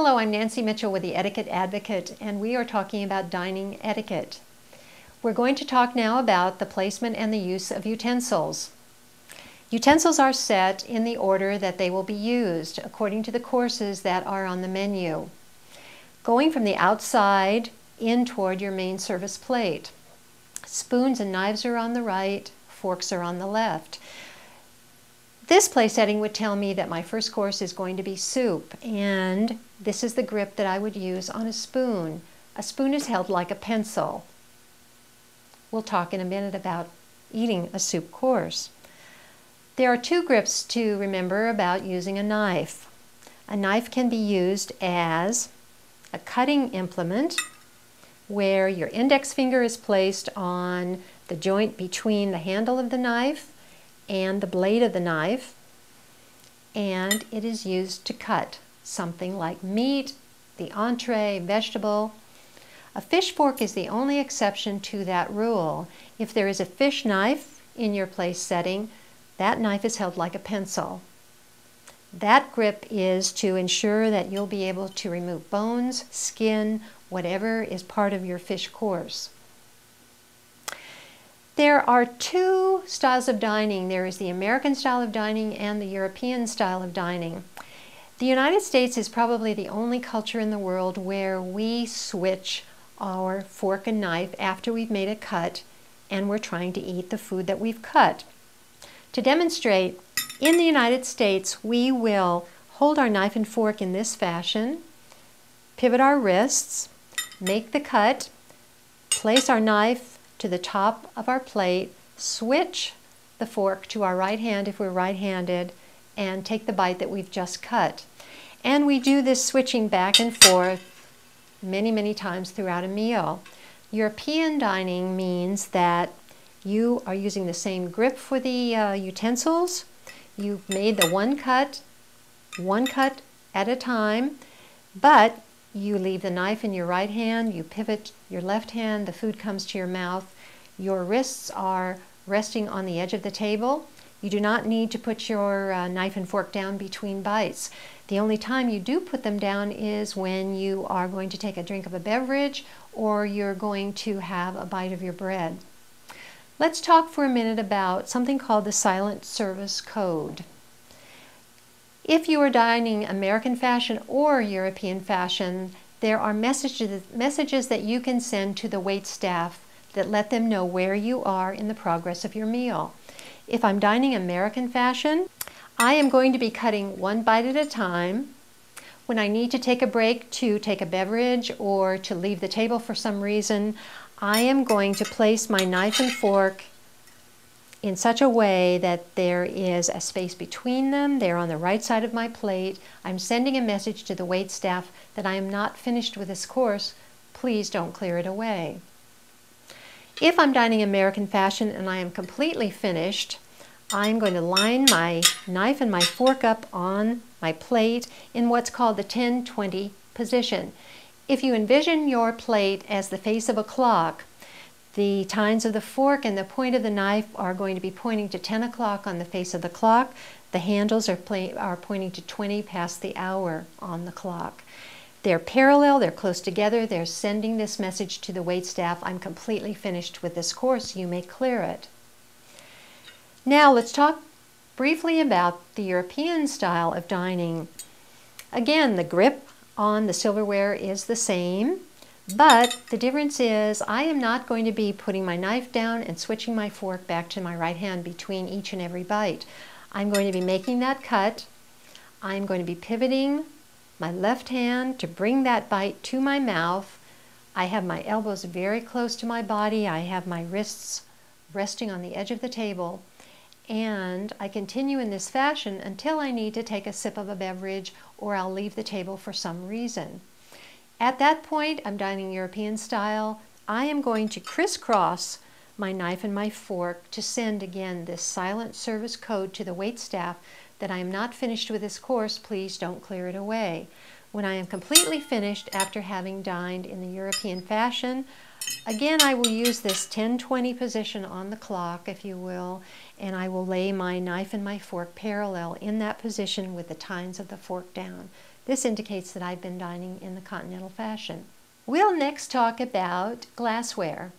Hello, I'm Nancy Mitchell with the Etiquette Advocate, and we are talking about dining etiquette. We're going to talk now about the placement and the use of utensils. Utensils are set in the order that they will be used according to the courses that are on the menu, going from the outside in toward your main service plate. Spoons and knives are on the right, forks are on the left. This place setting would tell me that my first course is going to be soup, and this is the grip that I would use on a spoon. A spoon is held like a pencil. We'll talk in a minute about eating a soup course. There are two grips to remember about using a knife. A knife can be used as a cutting implement, where your index finger is placed on the joint between the handle of the knife and the blade of the knife, and it is used to cut something like meat, the entree, vegetable. A fish fork is the only exception to that rule. If there is a fish knife in your place setting, that knife is held like a pencil. That grip is to ensure that you'll be able to remove bones, skin, whatever is part of your fish course. There are two styles of dining. There is the American style of dining and the European style of dining. The United States is probably the only culture in the world where we switch our fork and knife after we've made a cut and we're trying to eat the food that we've cut. To demonstrate, in the United States, we will hold our knife and fork in this fashion, pivot our wrists, make the cut, place our knife to the top of our plate, switch the fork to our right hand if we're right-handed, and take the bite that we've just cut. And we do this switching back and forth many, many times throughout a meal. European dining means that you are using the same grip for the utensils. You've made the one cut at a time, but you leave the knife in your right hand, you pivot your left hand, the food comes to your mouth. Your wrists are resting on the edge of the table. You do not need to put your knife and fork down between bites. The only time you do put them down is when you are going to take a drink of a beverage or you're going to have a bite of your bread. Let's talk for a minute about something called the silent service code. If you are dining American fashion or European fashion, there are messages that you can send to the wait staff that let them know where you are in the progress of your meal. If I'm dining American fashion, I am going to be cutting one bite at a time. When I need to take a break to take a beverage or to leave the table for some reason, I am going to place my knife and fork in such a way that there is a space between them. They're on the right side of my plate. I'm sending a message to the wait staff that I am not finished with this course. Please don't clear it away. If I'm dining American fashion and I am completely finished, I'm going to line my knife and my fork up on my plate in what's called the 10-20 position. If you envision your plate as the face of a clock, the tines of the fork and the point of the knife are going to be pointing to 10 o'clock on the face of the clock. The handles are pointing to 20 past the hour on the clock. They're parallel, they're close together, they're sending this message to the wait staff: I'm completely finished with this course, you may clear it. Now let's talk briefly about the European style of dining. Again, the grip on the silverware is the same. But the difference is I am not going to be putting my knife down and switching my fork back to my right hand between each and every bite. I'm going to be making that cut. I'm going to be pivoting my left hand to bring that bite to my mouth. I have my elbows very close to my body. I have my wrists resting on the edge of the table. And I continue in this fashion until I need to take a sip of a beverage or I'll leave the table for some reason. At that point, I'm dining European style. I am going to crisscross my knife and my fork to send again this silent service code to the wait staff that I am not finished with this course, please don't clear it away. When I am completely finished after having dined in the European fashion, again I will use this 10-20 position on the clock, if you will, and I will lay my knife and my fork parallel in that position with the tines of the fork down. This indicates that I've been dining in the continental fashion. We'll next talk about glassware.